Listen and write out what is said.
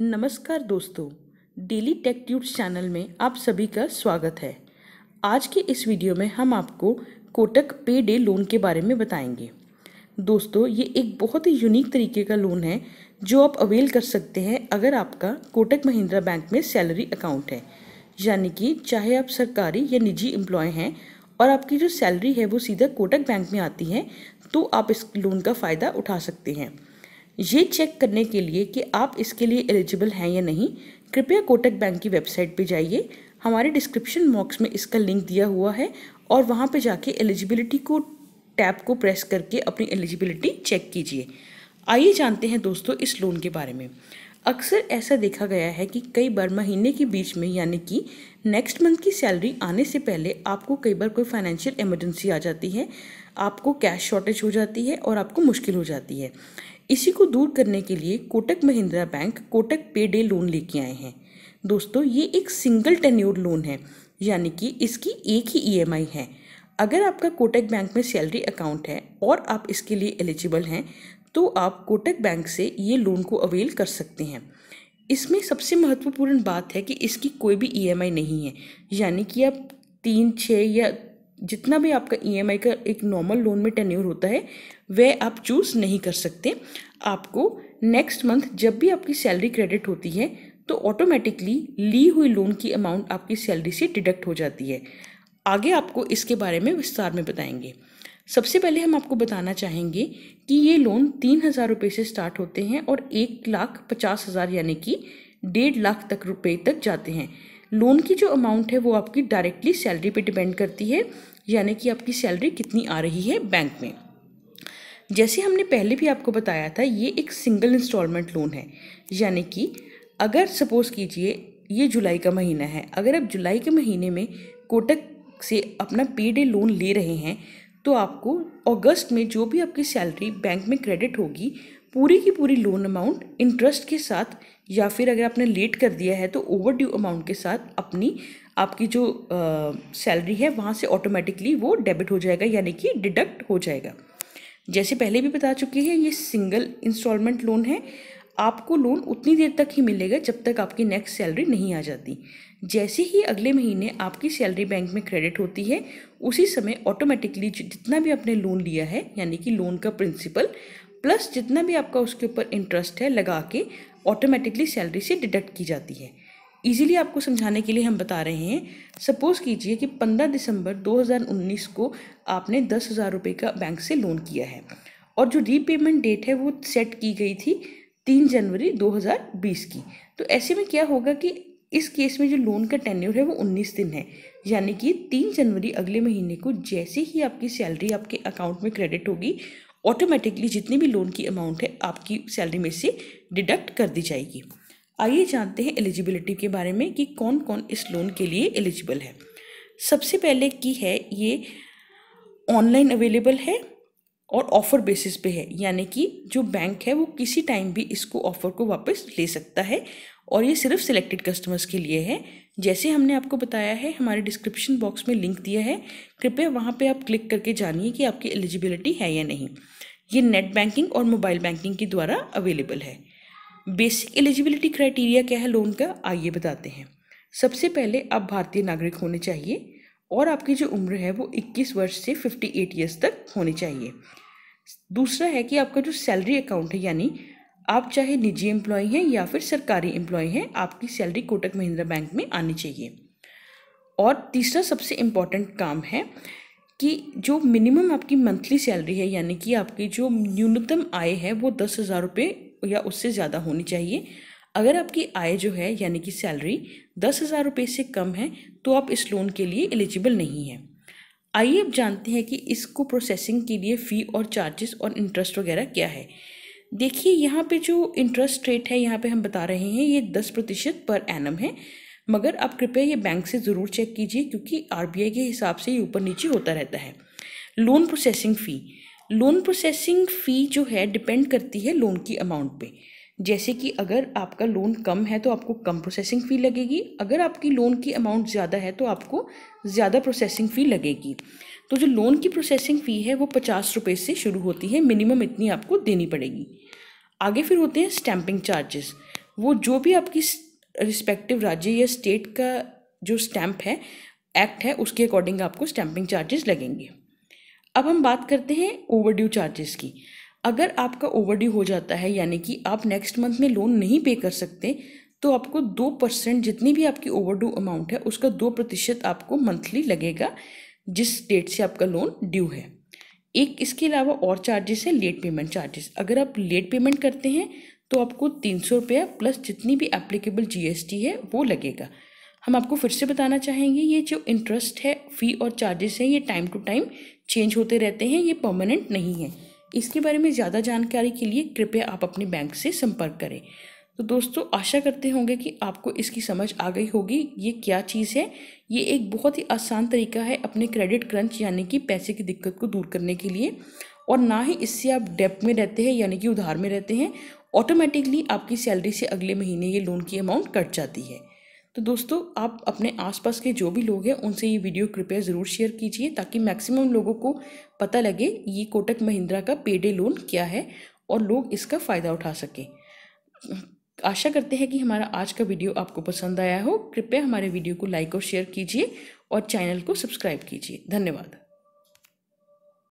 नमस्कार दोस्तों, daily take tubes channel में आप सभी का स्वागत है। आज के इस वीडियो में हम आपको कोटक पे डे लोन के बारे में बताएंगे। दोस्तों, ये एक बहुत ही यूनिक तरीके का लोन है जो आप अवेल कर सकते हैं अगर आपका कोटक महिंद्रा बैंक में सैलरी अकाउंट है, यानी कि चाहे आप सरकारी या निजी एम्प्लॉय हैं और आपकी जो सैलरी है वो सीधा कोटक बैंक में आती है, तो आप इस लोन का फ़ायदा उठा सकते हैं। ये चेक करने के लिए कि आप इसके लिए एलिजिबल हैं या नहीं, कृपया कोटक बैंक की वेबसाइट पे जाइए। हमारे डिस्क्रिप्शन बॉक्स में इसका लिंक दिया हुआ है और वहाँ पे जाके एलिजिबिलिटी को टैब को प्रेस करके अपनी एलिजिबिलिटी चेक कीजिए। आइए जानते हैं दोस्तों इस लोन के बारे में। अक्सर ऐसा देखा गया है कि कई बार महीने के बीच में, यानी कि नेक्स्ट मंथ की सैलरी आने से पहले आपको कई बार कोई फाइनेंशियल इमरजेंसी आ जाती है, आपको कैश शॉर्टेज हो जाती है और आपको मुश्किल हो जाती है। इसी को दूर करने के लिए कोटक महिंद्रा बैंक कोटक पे डे लोन लेके आए हैं। दोस्तों, ये एक सिंगल टेन्योर लोन है, यानी कि इसकी एक ही ईएमआई है। अगर आपका कोटक बैंक में सैलरी अकाउंट है और आप इसके लिए एलिजिबल हैं, तो आप कोटक बैंक से ये लोन को अवेल कर सकते हैं। इसमें सबसे महत्वपूर्ण बात है कि इसकी कोई भी ईएमआई नहीं है, यानी कि आप 3, 6 या जितना भी आपका ईएमआई का एक नॉर्मल लोन में टेन्योर होता है वह आप चूज़ नहीं कर सकते। आपको नेक्स्ट मंथ जब भी आपकी सैलरी क्रेडिट होती है तो ऑटोमेटिकली ली हुई लोन की अमाउंट आपकी सैलरी से डिडक्ट हो जाती है। आगे आपको इसके बारे में विस्तार में बताएंगे। सबसे पहले हम आपको बताना चाहेंगे कि ये लोन 3,000 रुपये से स्टार्ट होते हैं और 1,50,000 यानी कि 1.5 लाख तक रुपये तक जाते हैं। लोन की जो अमाउंट है वो आपकी डायरेक्टली सैलरी पे डिपेंड करती है, यानी कि आपकी सैलरी कितनी आ रही है बैंक में। जैसे हमने पहले भी आपको बताया था, ये एक सिंगल इंस्टॉलमेंट लोन है, यानी कि अगर सपोज कीजिए ये जुलाई का महीना है, अगर आप जुलाई के महीने में कोटक से अपना पे डे लोन ले रहे हैं तो आपको अगस्त में जो भी आपकी सैलरी बैंक में क्रेडिट होगी, पूरी की पूरी लोन अमाउंट इंटरेस्ट के साथ, या फिर अगर आपने लेट कर दिया है तो ओवर ड्यू अमाउंट के साथ आपकी जो सैलरी है वहाँ से ऑटोमेटिकली वो डेबिट हो जाएगा, यानी कि डिडक्ट हो जाएगा। जैसे पहले भी बता चुके हैं, ये सिंगल इंस्टॉलमेंट लोन है। आपको लोन उतनी देर तक ही मिलेगा जब तक आपकी नेक्स्ट सैलरी नहीं आ जाती। जैसे ही अगले महीने आपकी सैलरी बैंक में क्रेडिट होती है, उसी समय ऑटोमेटिकली जितना भी आपने लोन लिया है, यानी कि लोन का प्रिंसिपल प्लस जितना भी आपका उसके ऊपर इंटरेस्ट है लगा के ऑटोमेटिकली सैलरी से डिडक्ट की जाती है। इजीली आपको समझाने के लिए हम बता रहे हैं। सपोज कीजिए कि 15 दिसंबर 2019 को आपने 10,000 रुपये का बैंक से लोन किया है और जो रीपेमेंट डेट है वो सेट की गई थी 3 जनवरी 2020 की। तो ऐसे में क्या होगा कि इस केस में जो लोन का टेन्योर है वो 19 दिन है, यानी कि 3 जनवरी अगले महीने को जैसे ही आपकी सैलरी आपके अकाउंट में क्रेडिट होगी, ऑटोमेटिकली जितनी भी लोन की अमाउंट है आपकी सैलरी में से डिडक्ट कर दी जाएगी। आइए जानते हैं एलिजिबिलिटी के बारे में कि कौन कौन इस लोन के लिए एलिजिबल है। सबसे पहले की है, ये ऑनलाइन अवेलेबल है और ऑफ़र बेसिस पे है, यानी कि जो बैंक है वो किसी टाइम भी इसको ऑफ़र को वापस ले सकता है और ये सिर्फ सिलेक्टेड कस्टमर्स के लिए है। जैसे हमने आपको बताया है, हमारे डिस्क्रिप्शन बॉक्स में लिंक दिया है, कृपया वहाँ पे आप क्लिक करके जानिए कि आपकी एलिजिबिलिटी है या नहीं। ये नेट बैंकिंग और मोबाइल बैंकिंग के द्वारा अवेलेबल है। बेसिक एलिजिबिलिटी क्राइटेरिया क्या है लोन का, आइए बताते हैं। सबसे पहले आप भारतीय नागरिक होने चाहिए और आपकी जो उम्र है वो 21 वर्ष से 58 ईयर्स तक होनी चाहिए। दूसरा है कि आपका जो सैलरी अकाउंट है, यानी आप चाहे निजी एम्प्लॉय हैं या फिर सरकारी एम्प्लॉय हैं, आपकी सैलरी कोटक महिंद्रा बैंक में आनी चाहिए। और तीसरा सबसे इम्पॉर्टेंट काम है कि जो मिनिमम आपकी मंथली सैलरी है, यानी कि आपकी जो न्यूनतम आय है वो 10,000 रुपये या उससे ज़्यादा होनी चाहिए। अगर आपकी आय जो है यानी कि सैलरी 10,000 रुपये से कम है तो आप इस लोन के लिए एलिजिबल नहीं हैं। आइए अब जानते हैं कि इसको प्रोसेसिंग के लिए फ़ी और चार्जेस और इंटरेस्ट वगैरह क्या है। देखिए, यहाँ पे जो इंटरेस्ट रेट है यहाँ पे हम बता रहे हैं ये 10% पर एनम है, मगर आप कृपया ये बैंक से ज़रूर चेक कीजिए क्योंकि आरबीआई के हिसाब से ये ऊपर नीचे होता रहता है। लोन प्रोसेसिंग फ़ी जो है डिपेंड करती है लोन की अमाउंट पे। जैसे कि अगर आपका लोन कम है तो आपको कम प्रोसेसिंग फ़ी लगेगी, अगर आपकी लोन की अमाउंट ज़्यादा है तो आपको ज़्यादा प्रोसेसिंग फ़ी लगेगी। तो जो लोन की प्रोसेसिंग फ़ी है वो 50 रुपये से शुरू होती है, मिनिमम इतनी आपको देनी पड़ेगी। आगे फिर होते हैं स्टैंपिंग चार्जेस। वो जो भी आपकी रिस्पेक्टिव राज्य या स्टेट का जो स्टैम्प है, एक्ट है, उसके अकॉर्डिंग आपको स्टैंपिंग चार्जेस लगेंगे। अब हम बात करते हैं ओवरड्यू चार्जेस की। अगर आपका ओवरड्यू हो जाता है, यानी कि आप नेक्स्ट मंथ में लोन नहीं पे कर सकते, तो आपको 2% जितनी भी आपकी ओवरड्यू अमाउंट है उसका 2% आपको मंथली लगेगा, जिस डेट से आपका लोन ड्यू है। एक इसके अलावा और चार्जेस है, लेट पेमेंट चार्जेस। अगर आप लेट पेमेंट करते हैं तो आपको 300 रुपया प्लस जितनी भी एप्लीकेबल GST है वो लगेगा। हम आपको फिर से बताना चाहेंगे, ये जो इंटरेस्ट है, फ़ी और चार्जेस हैं, ये टाइम टू टाइम चेंज होते रहते हैं, ये परमानेंट नहीं है। इसके बारे में ज़्यादा जानकारी के लिए कृपया आप अपने बैंक से संपर्क करें। तो दोस्तों, आशा करते होंगे कि आपको इसकी समझ आ गई होगी ये क्या चीज़ है। ये एक बहुत ही आसान तरीका है अपने क्रेडिट क्रंच यानी कि पैसे की दिक्कत को दूर करने के लिए, और ना ही इससे आप डेब्ट में रहते हैं यानी कि उधार में रहते हैं। ऑटोमेटिकली आपकी सैलरी से अगले महीने ये लोन की अमाउंट कट जाती है। तो दोस्तों, आप अपने आसपास के जो भी लोग हैं उनसे ये वीडियो कृपया ज़रूर शेयर कीजिए, ताकि मैक्सिमम लोगों को पता लगे ये कोटक महिंद्रा का पेडे लोन क्या है और लोग इसका फ़ायदा उठा सकें। आशा करते हैं कि हमारा आज का वीडियो आपको पसंद आया हो। कृपया हमारे वीडियो को लाइक और शेयर कीजिए और चैनल को सब्सक्राइब कीजिए। धन्यवाद।